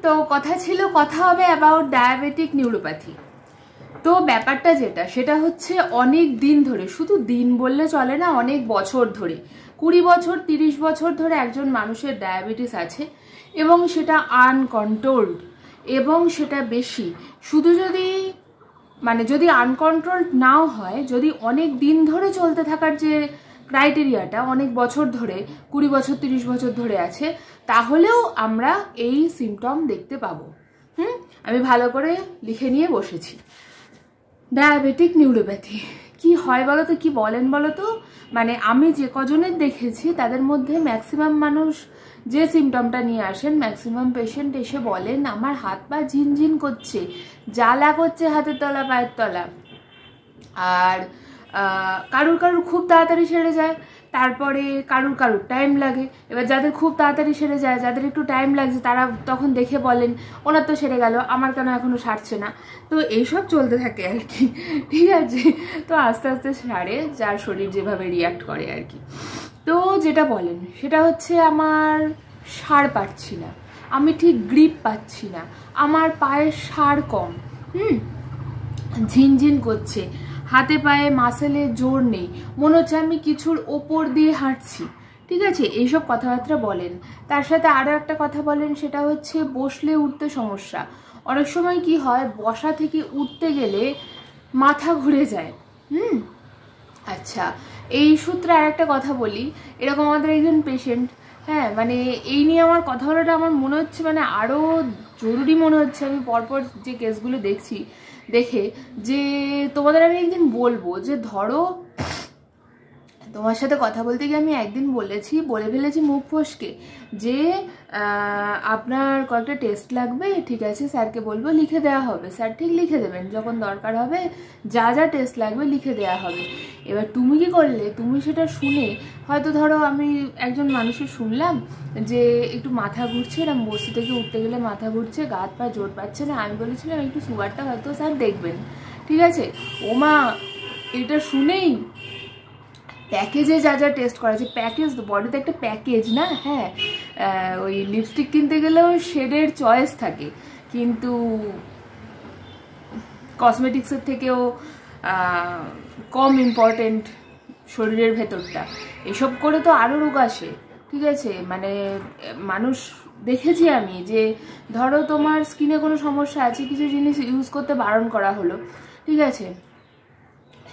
তো কথা হবে অ্যাবাউট ডায়াবেটিক নিউরোপ্যাথি। তো ব্যাপারটা সেটা হচ্ছে অনেক দিন ধরে, শুধু দিন বললে চলে না, অনেক বছর ধরে, 20 বছর 30 বছর ধরে একজন মানুষের ডায়াবেটিস আছে এবং সেটা আনকন্ট্রোলড এবং সেটা বেশি। শুধু যদি আনকন্ট্রোলড নাও হয়, যদি অনেক দিন ধরে চলতে থাকার যে ক্রাইটেরিয়াটা অনেক বছর ধরে, 20 বছর 30 বছর ধরে আছে, তাহলেও আমরা এই সিমটম দেখতে পাবো। আমি ভালো করে লিখে নিয়ে বসেছি। ডায়াবেটিক নিউরোপ্যাথি কি হয় বলো তো, কি বলেন বলো তো? মানে আমি যে কজনের দেখেছি তাদের মধ্যে ম্যাক্সিমাম মানুষ যে সিমটমটা নিয়ে আসেন, ম্যাক্সিমাম পেশেন্ট এসে বলেন আমার হাত পা ঝিনঝিন করছে, জ্বালা করছে হাতের তলা পায়ের তলা, আর কারুর খুব তাড়াতাড়ি সেরে যায়, তারপরে কারুর টাইম লাগে। এবার যাদের খুব তাড়াতাড়ি সেরে যায়, যাদের একটু টাইম লাগছে, তারা তখন দেখে বলেন ওনার তো সেরে গেল, আমার কেন এখনো সারছে না। তো এইসব চলতে থাকে আর কি, ঠিক আছে। তো আস্তে আস্তে সারে, যার শরীর যেভাবে রিয়াক্ট করে আর কি। তো যেটা বলেন সেটা হচ্ছে আমার সার পাচ্ছি না, আমি ঠিক গ্রিপ পাচ্ছি না, আমার পায়ের সার কম, ঝিনঝিন করছে, হাতে পায়ে মাসেলে জোর নেই, মনে হচ্ছে আমি কিছুর ওপর দিয়ে হাঁটছি, ঠিক আছে। এইসব কথাবার্তা বলেন। তার সাথে আরও একটা কথা বলেন, সেটা হচ্ছে বসলে উঠতে সমস্যা। অনেক সময় কি হয়, বসা থেকে উঠতে গেলে মাথা ঘুরে যায়। আচ্ছা, এই সূত্রে আর একটা কথা বলি। এরকম আমাদের একজন পেশেন্ট, হ্যাঁ, মানে এই নিয়ে আমার কথা বলাটা আমার মনে হচ্ছে মানে আরও জরুরি মনে হচ্ছে। আমি পরপর যে কেসগুলো দেখছি, দেখে যে তোমাদের আমি একদিন বলবো যে ধরো তোমার সাথে কথা বলতে গিয়ে আমি একদিন বলে ফেলেছি মুখ ফসকে যে আপনার কয়েকটা টেস্ট লাগবে, ঠিক আছে, স্যারকে বলবো লিখে দেওয়া হবে, স্যার ঠিক লিখে দেবেন, যখন দরকার হবে যা যা টেস্ট লাগবে লিখে দেওয়া হবে। এবার তুমি কি করলে, তুমি সেটা শুনে হয়তো ধরো আমি একজন মানুষের শুনলাম যে একটু মাথা ঘুরছে, এরকম বসে থেকে উঠতে গেলে মাথা ঘুরছে, গা হাত পা জোর পাচ্ছে না, আমি বলেছিলাম একটু সুগারটা হয়তো স্যার দেখবেন, ঠিক আছে। ওমা, এটা শুনেই প্যাকেজে যা যা টেস্ট করা আছে, প্যাকেজ তো বডিতে একটা প্যাকেজ না, হ্যাঁ, ওই লিপস্টিক কিনতে গেলেও শেডের চয়েস থাকে, কিন্তু কসমেটিক্সের থেকেও কম ইম্পর্টেন্ট শরীরের ভেতরটা। এসব করে তো আরও রোগ আসে, ঠিক আছে। মানে মানুষ দেখেছি আমি যে ধরো তোমার স্কিনে কোনো সমস্যা আছে, কিছু জিনিস ইউজ করতে বারণ করা হলো, ঠিক আছে,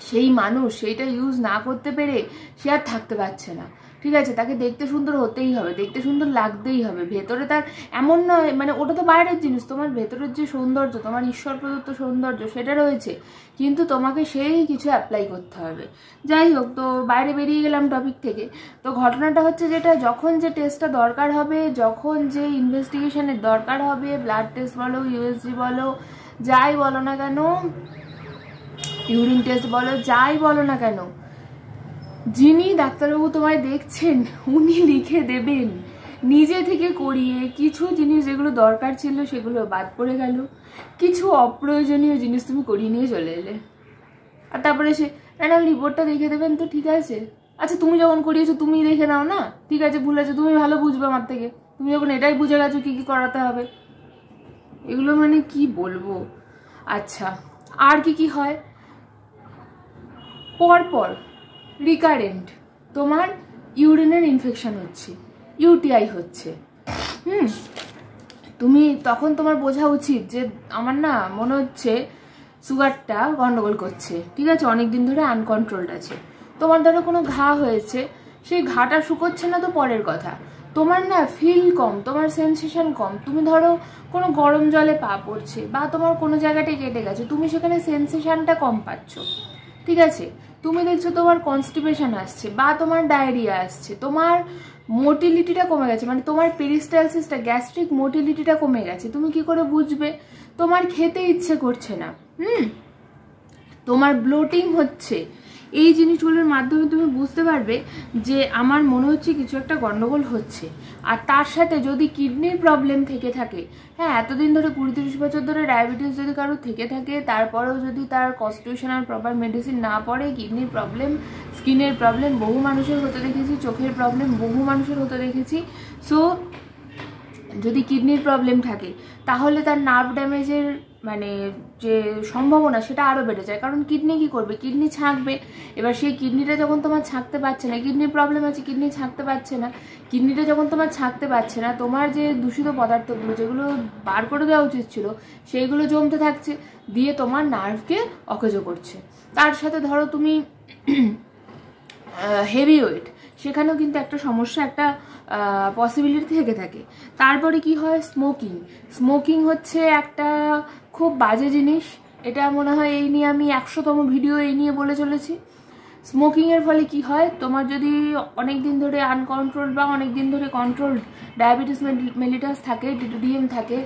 সেই মানুষ সেইটা ইউজ না করতে পেরে সে আর থাকতে পারছে না, ঠিক আছে। তাকে দেখতে সুন্দর হতেই হবে, দেখতে সুন্দর লাগতেই হবে, ভেতরে তার এমন নয়, মানে ওটা তো বাইরের জিনিস, তোমার ভেতরের যে সৌন্দর্য, তোমার ঈশ্বর প্রদত্ত সৌন্দর্য সেটা রয়েছে, কিন্তু তোমাকে সেই কিছু অ্যাপ্লাই করতে হবে। যাই হোক, তো বাইরে বেরিয়ে গেলাম টপিক থেকে। তো ঘটনাটা হচ্ছে যেটা, যখন যে টেস্টটা দরকার হবে, যখন যে ইনভেস্টিগেশনের দরকার হবে, ব্লাড টেস্ট বলো, ইউএসজি বলো, যাই বলো না কেন, ইউরিন টেস্ট বলো, যাই বলো না কেন, যিনি ডাক্তারবাবু তোমায় দেখছেন উনি লিখে দেবেন। নিজে থেকে করিয়ে কিছু জিনিস যেগুলো দরকার ছিল সেগুলো বাদ পড়ে গেল, কিছু অপ্রয়োজনীয় জিনিস তুমি করিয়ে নিয়ে চলে এলে, আর তারপরে সে ম্যাডাম রিপোর্টটা দেখে দেবেন তো, ঠিক আছে। আচ্ছা, তুমি যখন করিয়েছো তুমি দেখে নাও না, ঠিক আছে, ভুল আছে, তুমি ভালো বুঝবে আমার থেকে, তুমি যখন এটাই বুঝে গেছো কি কি করাতে হবে। এগুলো মানে কি বলবো। আচ্ছা, আর কি হয়, পরপর রিকারেন্ট তোমার ইউরিনের ইনফেকশন হচ্ছে, ইউটিআই হচ্ছে, তুমি তখন তোমার বোঝা উচিত যে আমার না মনে হচ্ছে সুগারটা গন্ডগোল করছে, ঠিক আছে, অনেকদিন ধরে আনকন্ট্রোলড আছে। তোমার ধরো কোনো ঘা হয়েছে, সেই ঘাটা শুকোচ্ছে না তো পরের কথা, তোমার না ফিল কম, তোমার সেন্সেশন কম, তুমি ধরো কোনো গরম জলে পা পড়ছে বা তোমার কোনো জায়গাটায় কেটে গেছে, তুমি সেখানে সেন্সেশনটা কম পাচ্ছ, ঠিক আছে। তুমি দেখছো তোমার কনস্টিপেশন আসছে বা তোমার ডায়রিয়া আসছে, তোমার মোটিলিটিটা কমে গেছে, মানে তোমার পেরিস্টালসিসটা, গ্যাস্ট্রিক মোটিলিটিটা কমে গেছে, তুমি কি করে বুঝবে? তোমার খেতে ইচ্ছে করছে না, তোমার ব্লোটিং হচ্ছে, এই জিনিসগুলোর মাধ্যমে তুমি বুঝতে পারবে যে আমার মনে হচ্ছে কিছু একটা গন্ডগোল হচ্ছে। আর তার সাথে যদি কিডনির প্রবলেম থেকে থাকে, হ্যাঁ, এতদিন ধরে 20-30 বছর ধরে ডায়াবেটিস যদি কারো থেকে থাকে, তারপরেও যদি তার কনস্টিটিউশন আর প্রপার মেডিসিন না পড়ে, কিডনির প্রবলেম, স্কিনের প্রবলেম বহু মানুষের হতে দেখেছি, চোখের প্রবলেম বহু মানুষের হতে দেখেছি। সো যদি কিডনির প্রবলেম থাকে তাহলে তার নার্ভ ড্যামেজের মানে যে সম্ভাবনা সেটা আরও বেড়ে যায়। কারণ কিডনি কি করবে, কিডনি ছাঁকবে। এবার সেই কিডনিটা যখন তোমার ছাঁকতে পারছে না, কিডনির প্রবলেম আছে, কিডনি ছাঁকতে পারছে না, কিডনিটা যখন তোমার ছাঁকতে পারছে না, তোমার যে দূষিত পদার্থগুলো যেগুলো বার করে দেওয়া উচিত ছিল সেইগুলো জমতে থাকছে, দিয়ে তোমার নার্ভকে অকেজো করছে। তার সাথে ধরো তুমি হেভি ওয়েট, সেখানেও কিন্তু একটা সমস্যা, একটা পসিবিলিটি থেকে থাকে। তারপরে কি হয়, স্মোকিং। স্মোকিং হচ্ছে একটা খুব বাজে জিনিস। এটা মনে হয় এই নিয়ে আমি 100তম ভিডিও এই নিয়ে বলে চলেছি। স্মোকিংয়ের ফলে কি হয়, তোমার যদি অনেক দিন ধরে আনকন্ট্রোল বা অনেক দিন ধরে কন্ট্রোল ডায়াবেটিস মেলিটাস থাকে, ডিএম থাকে,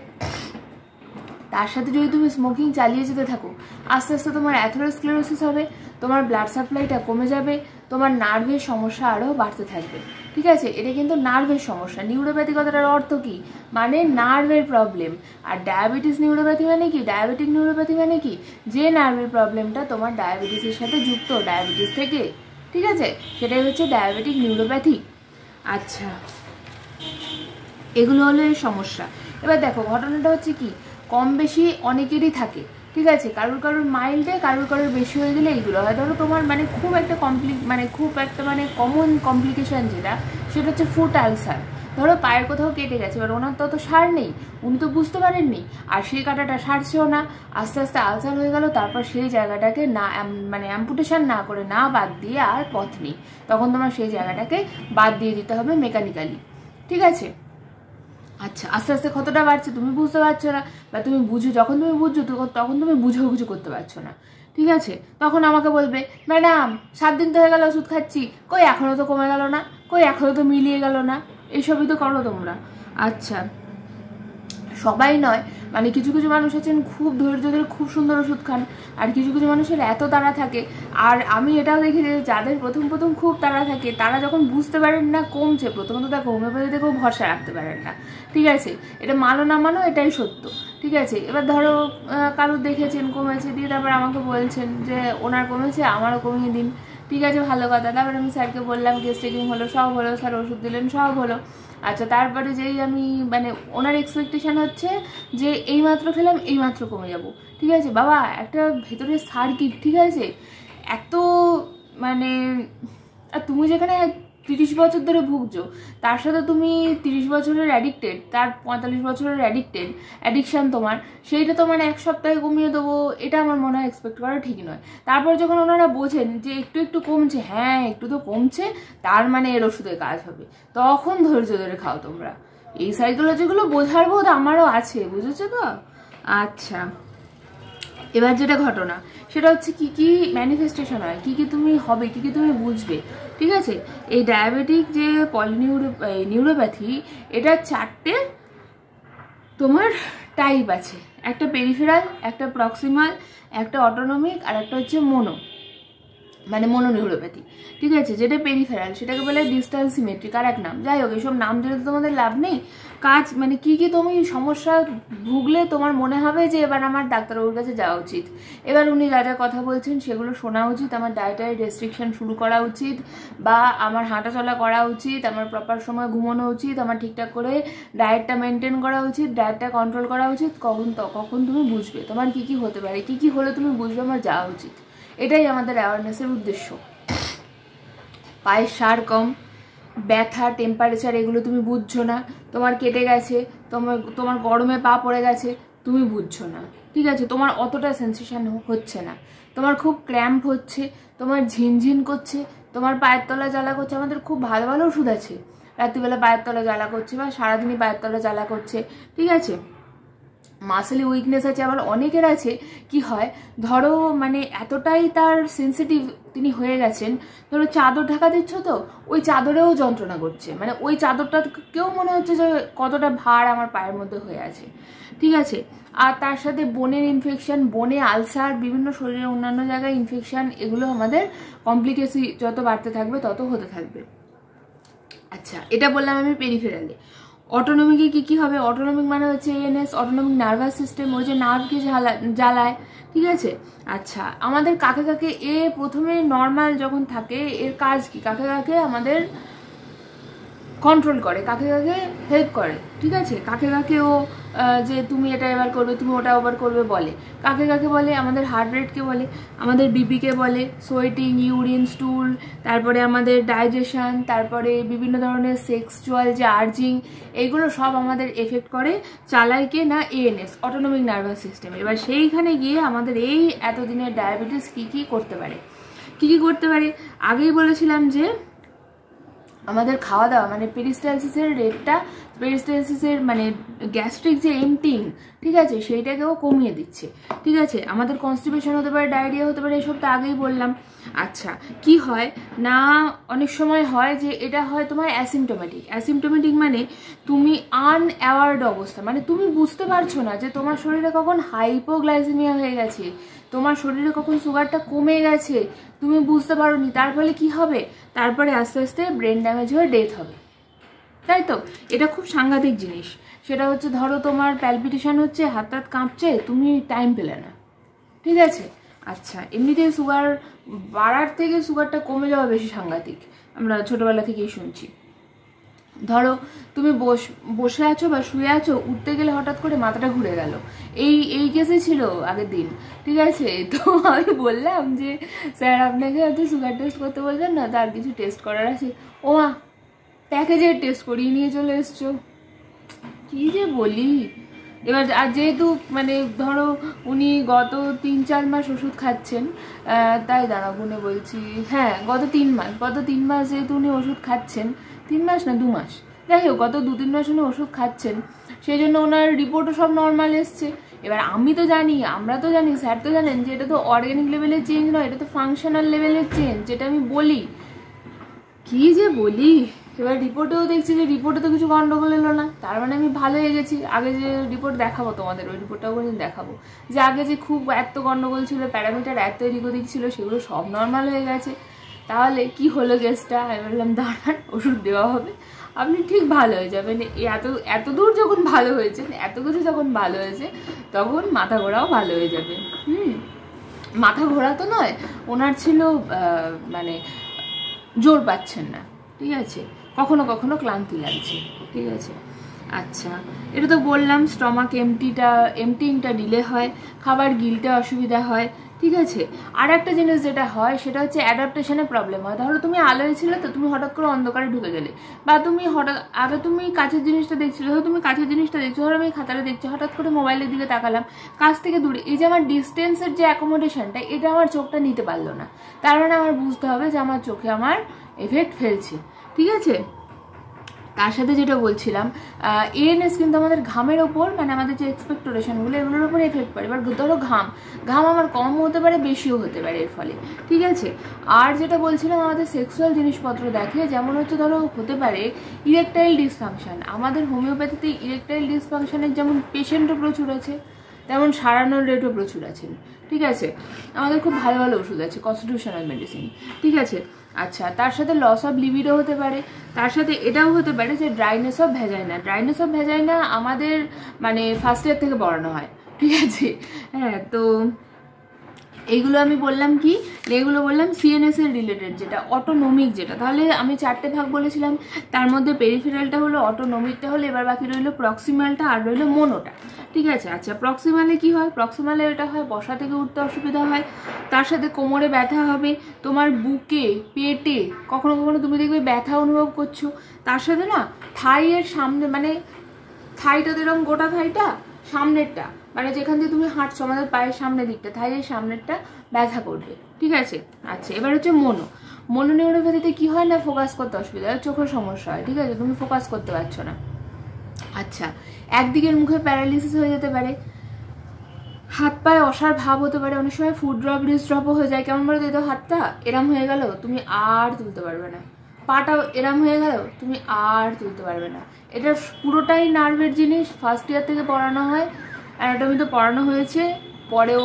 তার সাথে যদি তুমি স্মোকিং চালিয়ে যেতে থাকো, আস্তে আস্তে তোমার অ্যাথেরোস্ক্লেরোসিস হবে, তোমার ব্লাড সাপ্লাইটা কমে যাবে, তোমার নার্ভের সমস্যা আরও বাড়তে থাকবে। ঠিক আছে, এটা কিন্তু নার্ভের সমস্যা। নিউরোপ্যাথি কথাটার অর্থ কি, মানে নার্ভের প্রবলেম। আর ডায়াবেটিস নিউরোপ্যাথি মানে কি, ডায়াবেটিক নিউরোপ্যাথি মানে কি, যে নার্ভের প্রবলেমটা তোমার ডায়াবেটিসের সাথে যুক্ত, ডায়াবেটিস থেকে, ঠিক আছে, সেটাই হচ্ছে ডায়াবেটিক নিউরোপ্যাথি। আচ্ছা, এগুলো হলো এই সমস্যা। এবার দেখো ঘটনাটা হচ্ছে কি, কম বেশি অনেকেরই থাকে, ঠিক আছে, কারোর কারোর মাইল্ডে, কারোর কারোর বেশি হয়ে গেলে এইগুলো হয়। ধরো তোমার মানে খুব একটা কমন কমপ্লিকেশান যেটা, সেটা হচ্ছে ফুট আলসার। ধরো পায়ের কোথাও কেটে গেছে, এবার ওনার তো অত সার নেই, উনি তো বুঝতে পারেননি, আর সেই কাটাটা সারছেও না, আস্তে আস্তে আলসার হয়ে গেল। তারপর সেই জায়গাটাকে না মানে অ্যাম্পুটেশন না করে, না বাদ দিয়ে আর পথ নেই, তখন তোমার সেই জায়গাটাকে বাদ দিয়ে দিতে হবে মেকানিক্যালি, ঠিক আছে। আচ্ছা, আস্তে আস্তে কতটা বাড়ছে তুমি বুঝতে পারছো না, বা তুমি বুঝো, যখন তুমি বুঝছো তখন তুমি বুঝেও কিছু করতে পারছো না, ঠিক আছে। তখন আমাকে বলবে, ম্যাডাম 7 দিন তো হয়ে গেল ওষুধ খাচ্ছি, কই এখনও তো কমে গেল না, কই এখনও তো মিলিয়ে গেল না, এইসবই তো করো তোমরা। আচ্ছা, সবাই নয়, মানে কিছু কিছু মানুষ আছেন খুব ধৈর্য ধরে খুব সুন্দর ওষুধ খান, আর কিছু কিছু মানুষের এত তাড়া থাকে। আর আমি এটাও দেখি যে যাদের প্রথম প্রথম খুব তাড়া থাকে, তারা যখন বুঝতে পারেন না কমছে, প্রথমত দেখো হোমিওপ্যাথিতে কেউ ভরসা রাখতে পারেন না, ঠিক আছে, এটা মানো না মানো এটাই সত্য, ঠিক আছে। এবার ধরো কারোর দেখেছেন কমেছে, দিয়ে তারপর আমাকে বলছেন যে ওনার কমেছে, আমারও কমিয়ে দিন, ঠিক আছে, ভালো কথা। তারপর আমি স্যারকে বললাম, কেস চেকিং হলো, সব হলো, স্যার ওষুধ দিলেন, সব হলো। আচ্ছা, তারপরে যেই আমি মানে ওনার এক্সপেকটেশন হচ্ছে যে এই মাত্র খেলাম এই মাত্র কমে যাব, ঠিক আছে বাবা, একটা ভেতরের সার্কিট, ঠিক আছে, এত মানে, আর তুমি যেখানে 30 বছর ধরে ভুগছো, তার সাথে তুমি 30 বছরের অ্যাডিক্টেড, তার 45 বছরের অ্যাডিকশান তোমার, সেইটা তো মানে 1 সপ্তাহে কমিয়ে দেবো, এটা আমার মনে হয় এক্সপেক্ট করা ঠিক নয়। তারপর যখন ওনারা বোঝেন যে একটু একটু কমছে, হ্যাঁ একটু তো কমছে, তার মানে এর ওষুধে কাজ হবে, তখন ধৈর্য ধরে খাও তোমরা। এই সাইকোলজিগুলো বোঝার বোধ আমারও আছে, বুঝেছো তো। আচ্ছা, এবার যেটা ঘটনা, সেটা হচ্ছে কি কি ম্যানিফেস্টেশন হয়, কি কি তুমি হবে, কি কি তুমি বুঝবে, ঠিক আছে। এই ডায়াবেটিক যে নিউরোপ্যাথি, এটা 4টে তোমার টাইপ আছে, একটা পেরিফেরাল, একটা প্রক্সিমাল, একটা অটোনমিক, আর একটা হচ্ছে মনো নিউরোপ্যাথি, ঠিক আছে। যেটা পেরিফেরাল সেটাকে বলে ডিস্টাল সিমেট্রিক, আর এক নাম, যাই হোক এইসব নাম দিলে তো তোমাদের লাভ নেই। কাজ মানে কি কি তুমি সমস্যা ভুগলে তোমার মনে হবে যে এবার আমার ডাক্তারবাবুর কাছে যাওয়া উচিত, এবার উনি যা যা কথা বলছেন সেগুলো শোনা উচিত, আমার ডায়েটারি রেস্ট্রিকশন শুরু করা উচিত, বা আমার হাঁটাচলা করা উচিত, আমার প্রপার সময় ঘুমানো উচিত, আমার ঠিকঠাক করে ডায়েটটা মেনটেন করা উচিত, ডায়েটটা কন্ট্রোল করা উচিত। কখন তুমি বুঝবে তোমার কি কি হতে পারে, কি কি হলে তুমি বুঝবে আমার যাওয়া উচিত। এটাই আমাদের অ্যাওয়ারনেসের উদ্দেশ্য। পায়ের সার কম, ব্যথা, টেম্পারেচার, এগুলো তুমি বুঝছো না, তোমার কেটে গেছে, তোমার গরমে পা পড়ে গেছে, তুমি বুঝছো না, ঠিক আছে, তোমার অতটা সেন্সেশন হচ্ছে না, তোমার খুব ক্র্যাম্প হচ্ছে, তোমার ঝিনঝিন করছে, তোমার পায়ের তলা জ্বালা করছে। আমাদের খুব ভালো ভালো ওষুধ আছে, রাত্রিবেলা পায়ের তলা জ্বালা করছে বা সারাদিনই পায়ের তলা জ্বালা করছে, ঠিক আছে। মাসেলি উইকনেস আছে, আবার অনেকের আছে কি হয়, ধরো মানে এতটাই তার সেন্সিটিভ তিনি হয়ে গেছেন, ধরো চাদর ঢাকা দিচ্ছ তো ওই চাদরেও যন্ত্রণা করছে, মানে ওই চাদরটা কেউ মনে হচ্ছে যে কতটা ভার আমার পায়ের মধ্যে হয়ে আছে, ঠিক আছে। আর তার সাথে বোনের ইনফেকশন, বোনে আলসার, বিভিন্ন শরীরের অন্যান্য জায়গায় ইনফেকশন, এগুলো আমাদের কমপ্লিকেসি যত বাড়তে থাকবে তত হতে থাকবে। আচ্ছা, এটা বললাম আমি পেরিফেরালে। অটোনমিকে কি কি হবে, অটোনমিক মানে হচ্ছে এএনএস, অটোনমিক নার্ভাস সিস্টেম, ওই যে নার্ভকে জ্বালায়, ঠিক আছে। আচ্ছা, আমাদের কাকে কাকে প্রথমে নর্মাল যখন থাকে এর কাজ কি, কাকে কাকে আমাদের কন্ট্রোল করে, কাকে কাকে হেল্প করে, ঠিক আছে। কাকে কাকে ও যে তুমি এটা এবার করবে, তুমি ওটা ওভার করবে বলে। কাকে কাকে বলে? আমাদের হার্ট রেটকে বলে, আমাদের বিপিকে বলে, সোয়েটিং, ইউরিন, স্টুল, তারপরে আমাদের ডাইজেশন, তারপরে বিভিন্ন ধরনের সেক্সুয়াল যে আর্জিং, এইগুলো সব আমাদের এফেক্ট করে। চালায় কে না? ANS, autonomic nervous system. এবার সেইখানে গিয়ে আমাদের এই এতদিনের ডায়াবেটিস কী কী করতে পারে, কী কী করতে পারে? আগেই বলেছিলাম যে আমাদের খাওয়া দাওয়া মানে পেরিস্টালসিসের রেটটা, পেরিস্টালসিসের মানে গ্যাস্ট্রিক যে এমটিং, ঠিক আছে, সেইটাকেও কমিয়ে দিচ্ছে, ঠিক আছে। আমাদের কনস্টিপেশন হতে পারে, ডায়রিয়া হতে পারে, এসব তো আগেই বললাম। আচ্ছা, কি হয় না, অনেক সময় হয় যে এটা হয় তোমার অ্যাসিমটোমেটিক। অ্যাসিমটোমেটিক মানে তুমি আনঅ্যাওয়ার্ড অবস্থা, মানে তুমি বুঝতে পারছো না যে তোমার শরীরে কখন হাইপোগ্লাইসেমিয়া হয়ে গেছে, তোমার শরীরে কখন সুগারটা কমে গেছে, তুমি বুঝতে পারোনি। তার ফলে কি হবে? তারপরে আস্তে আস্তে ব্রেন ড্যামেজ হয়ে ডেথ হবে, তাই তো। এটা খুব সাংঘাতিক জিনিস। সেটা হচ্ছে ধরো তোমার প্যালপিটেশন হচ্ছে, হাত হাত কাঁপছে, তুমি টাইম পেলে না, ঠিক আছে। আচ্ছা, এমনিতেই সুগার বাড়ার থেকে সুগারটা কমে যাওয়া বেশি সাংঘাতিক, আমরা ছোটোবেলা থেকেই শুনছি। ধরো তুমি বসে আছো বা শুয়ে আছো, উঠতে গেলে হঠাৎ করে মাথাটা ঘুরে গেল, এই কেসে ছিল আগের দিন, ঠিক আছে। তো আমি বললাম যে স্যার আপনাকে হয়তো সুগার টেস্ট করতে বলবেন না, তার কিছু টেস্ট করার আছে। ও মা, প্যাকেজের টেস্ট করিয়ে নিয়ে চলে এসছো, কি যে বলি। এবার আর যেহেতু মানে ধরো উনি গত 3-4 মাস ওষুধ খাচ্ছেন, তাই দাঁড়া গুনে বলছি, হ্যাঁ গত 3 মাস যেহেতু উনি ওষুধ খাচ্ছেন, 3 মাস না 2 মাস, যাই হোক গত 2-3 মাস উনি ওষুধ খাচ্ছেন, সেই জন্য ওনার রিপোর্টও সব নর্মাল এসছে। এবার আমি তো জানি, আমরা তো জানি, স্যার তো জানেন যে এটা তো অর্গ্যানিক লেভেলের চেঞ্জ নয়, এটা তো ফাংশনাল লেভেলের চেঞ্জ, যেটা আমি বলি, কি যে বলি। এবার রিপোর্টেও দেখছি যে রিপোর্টে তো কিছু গন্ডগোল এলো না, তার মানে আমি ভালো হয়ে গেছি। আগে যে রিপোর্ট দেখাবো তোমাদের, ওই রিপোর্টটাও কিন্তু দেখাবো, যে আগে যে খুব এত গন্ডগোল ছিল, প্যারামিটার এত এদিক ওদিক ছিল, সেগুলো সব নর্মাল হয়ে গেছে। তাহলে কি হলো কেসটা? আমি বললাম দাঁড়ান, ওষুধ দেওয়া হবে, আপনি ঠিক ভালো হয়ে যাবেন। এত দূর যখন ভালো হয়েছেন, এত কিছু যখন ভালো হয়েছে, তখন মাথা ঘোরাও ভালো হয়ে যাবে। মাথা ঘোরা তো নয়, ওনার ছিল মানে জোর পাচ্ছেন না, ঠিক আছে, কখনো কখনো ক্লান্তি লাগছে, ঠিক আছে। আচ্ছা, এটা তো বললাম স্টমাক এমটিংটা ডিলে হয়, খাবার গিলতে অসুবিধা হয়, ঠিক আছে। আর একটা জিনিস যেটা হয় সেটা হচ্ছে অ্যাডাপ্টেশনের প্রবলেম হয়। ধরো তুমি আলোয় ছিলে, তো তুমি হঠাৎ করে অন্ধকারে ঢুকে গেলে, বা তুমি হঠাৎ আগে তুমি কাছের জিনিসটা দেখছিলে, ধরো তুমি কাছের জিনিসটা দেখছো, ধরো আমি খাতাটা দেখছি, হঠাৎ করে মোবাইলের দিকে তাকালাম, কাছ থেকে দূরে, এই যে আমার ডিস্টেন্সের যে অ্যাকোমোডেশনটা, এটা আমার চোখটা নিতে পারলো না, তার মানে আমার বুঝতে হবে যে আমার চোখে আমার এফেক্ট ফেলছে, ঠিক আছে। তার সাথে যেটা বলছিলাম, এএনএস কিন্তু আমাদের ঘামের ওপর, মানে আমাদের যে এক্সপেক্টোরেশনগুলো, এগুলোর উপর এফেক্ট পড়ে। এবার ধরো ঘাম আমার কম হতে পারে, বেশিও হতে পারে এর ফলে, ঠিক আছে। আর যেটা বলছিলাম, আমাদের সেক্সুয়াল জিনিসপত্র দেখে, যেমন হচ্ছে ধরো হতে পারে ইরেকটাইল ডিসফাংশন। আমাদের হোমিওপ্যাথিতে ইরেকটাইল ডিসফাংশনের যেমন পেশেন্টও প্রচুর আছে, তেমন সারানোর রেটও প্রচুর আছেন, ঠিক আছে। আমাদের খুব ভালো ভালো ওষুধ আছে, কনস্টিটিউশনাল মেডিসিন, ঠিক আছে। আচ্ছা, তার সাথে লস অফ লিবিডো হতে পারে, তার সাথে এটাও হতে পারে যে ড্রাইনেস অফ ভ্যাজাইনা আমাদের মানে ফার্স্ট ইয়ার থেকে পড়ানো হয়, ঠিক আছে। হ্যাঁ, তো এইগুলো আমি বললাম কি, এগুলো বললাম সিএনএস এর রিলেটেড, যেটা অটোনমিক, যেটা তাহলে আমি 4টে ভাগ বলেছিলাম, তার মধ্যে পেরিফেরালটা হলো, অটোনমিকটা হলো, এবার বাকি রইলো প্রক্সিমালটা আর রইলো মোনোটা, ঠিক আছে। আচ্ছা, প্রক্সিমালে কি হয়? প্রক্সিমালে এটা হয় বসা থেকে উঠতে অসুবিধা হয়, তার সাথে কোমরে ব্যথা হবে, তোমার বুকে, পেটে কখনো কখনো তুমি দেখবে ব্যথা অনুভব করছো, তার সাথে না থাইয়ের সামনে, মানে থাইটা তো এরকম গোটা থাইটা, সামনেরটা মানে যেখান দিয়ে তুমি হাঁটছো, আমাদের পায়ের সামনের দিকটা, থাইয়ের সামনেরটা ব্যথা করবে, ঠিক আছে। আচ্ছা, এবার হচ্ছে মনোনিউরোপ্যাথিতে কি হয় না, ফোকাস করতে অসুবিধা হয়, চোখের সমস্যা হয়, ঠিক আছে, তুমি ফোকাস করতে পারছো না। আচ্ছা, একদিকের মুখে প্যারালিসিস হয়ে যেতে পারে, হাত পায়ে অসার ভাব হতে পারে, অনেক সময় ফুড ড্রপ রিস্ট্রপও হয়ে যায়। কেমন বলো তো, হাতটা এরম হয়ে গেল, তুমি আর তুলতে পারবে না, পাটা এরম হয়ে গেল, তুমি আর তুলতে পারবে না। এটা পুরোটাই নার্ভের জিনিস, ফার্স্ট ইয়ার থেকে পড়ানো হয়, অ্যানাটমিতে পড়ানো হয়েছে, পরেও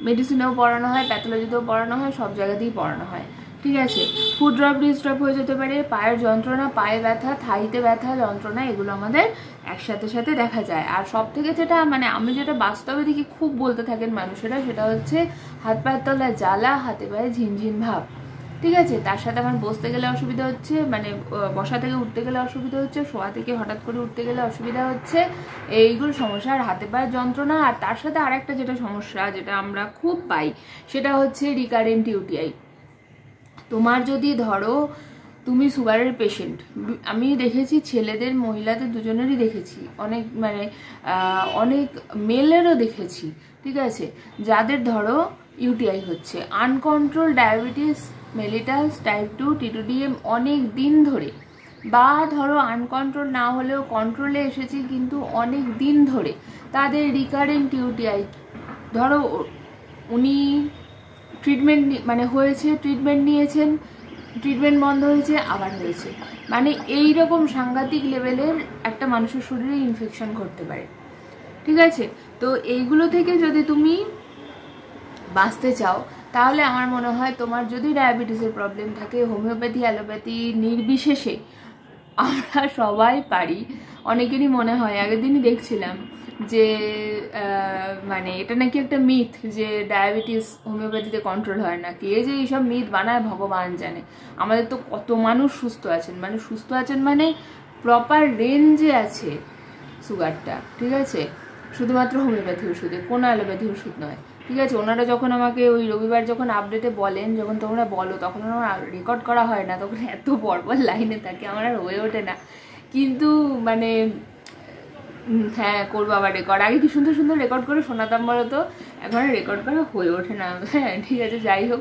মেডিসিনেও পড়ানো হয়, প্যাথোলজিতেও পড়ানো হয়, সব জায়গাতেই পড়ানো হয়, ঠিক আছে। ফুড ড্রপ ডিস্ট্রপ হয়ে যেতে পারে, পায়ের যন্ত্রণা, পায়ে ব্যথা, থাইতে ব্যথা, যন্ত্রণা, এগুলো আমাদের একসাথে সাথে দেখা যায়। আর সব থেকে যেটা মানে আমি যেটা বাস্তবে দেখি খুব বলতে থাকেন মানুষেরা, সেটা হচ্ছে হাত পায়ের তলায় জ্বালা, হাতে পায়ে ঝিনঝিন ভাব, ঠিক আছে। তার সাথে আমার বসতে গেলে অসুবিধা হচ্ছে, মানে বসা থেকে উঠতে গেলে অসুবিধা হচ্ছে, শোয়া থেকে হঠাৎ করে উঠতে গেলে অসুবিধা হচ্ছে, এইগুলো সমস্যা। আর হাতে পায়ের যন্ত্রণা। আর তার সাথে আরেকটা যেটা সমস্যা, যেটা আমরা খুব পাই, সেটা হচ্ছে রিকারেন্ট ইউটিআই। তোমার যদি ধরো তুমি সুগারের পেশেন্ট, আমি দেখেছি ছেলেদের মহিলাদের দুজনেরই দেখেছি, অনেক মানে অনেক মেলেরও দেখেছি, ঠিক আছে, যাদের ধরো ইউটিআই হচ্ছে, uncontrol diabetes mellitus type 2 T2DM অনেক দিন ধরে, বা ধরো আনকন্ট্রোল না হলেও কন্ট্রোলে এসেছে কিন্তু অনেক দিন ধরে, তাদের রিকারেন্ট ইউটিআই। ধরো উনি ট্রিটমেন্ট মানে হয়েছে, ট্রিটমেন্ট নিয়েছেন, ট্রিটমেন্ট বন্ধ হয়েছে, আবার হয়েছে, মানে এই রকম সাংঘাতিক লেভেলের একটা মানুষের শরীরে ইনফেকশন ঘটতে পারে, ঠিক আছে। তো এইগুলো থেকে যদি তুমি বাঁচতে চাও, তাহলে আমার মনে হয় তোমার যদি ডায়াবেটিসের প্রবলেম থাকে, হোমিওপ্যাথি অ্যালোপ্যাথি নির্বিশেষে আমরা সবাই পারি। অনেকেরই মনে হয়, আগের দিনই দেখছিলাম যে মানে এটা নাকি একটা মিথ যে ডায়াবেটিস হোমিওপ্যাথিতে কন্ট্রোল হয় না, কে যে এইসব মিথ বানায় ভগবান জানে। আমাদের তো কত মানুষ সুস্থ আছেন, মানে সুস্থ আছেন মানে প্রপার রেঞ্জে আছে সুগারটা, ঠিক আছে, শুধুমাত্র হোমিওপ্যাথি ওষুধে, কোনো অ্যালোপ্যাথি ওষুধ নয়, ঠিক আছে। ওনারা যখন আমাকে ওই রবিবার যখন আপডেটে বলেন, যখন তোমরা বলো, তখন আমার রেকর্ড করা হয় না, তখন এত বড় লাইনে থাকে আমার আর হয়ে ওঠে না, কিন্তু মানে হ্যাঁ করবো আবার রেকর্ড। আগে কি সুন্দর সুন্দর রেকর্ড করে শোনাতাম বলো তো, এখন রেকর্ড করা হয়ে ওঠে না। হ্যাঁ ঠিক আছে, যাই হোক।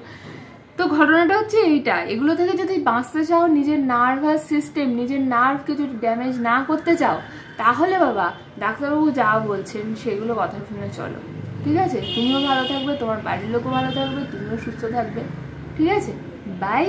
তো ঘটনাটা হচ্ছে এইটা, এগুলো থেকে যদি বাঁচতে চাও, নিজের নার্ভাস সিস্টেম, নিজের নার্ভকে যদি ড্যামেজ না করতে চাও, তাহলে বাবা ডাক্তারবাবু যা বলছেন সেগুলো কথা শুনে চলো, ঠিক আছে। তুমিও ভালো থাকবে, তোমার বাড়ির লোকও ভালো থাকবে, তুমিও সুস্থ থাকবে, ঠিক আছে। বাই।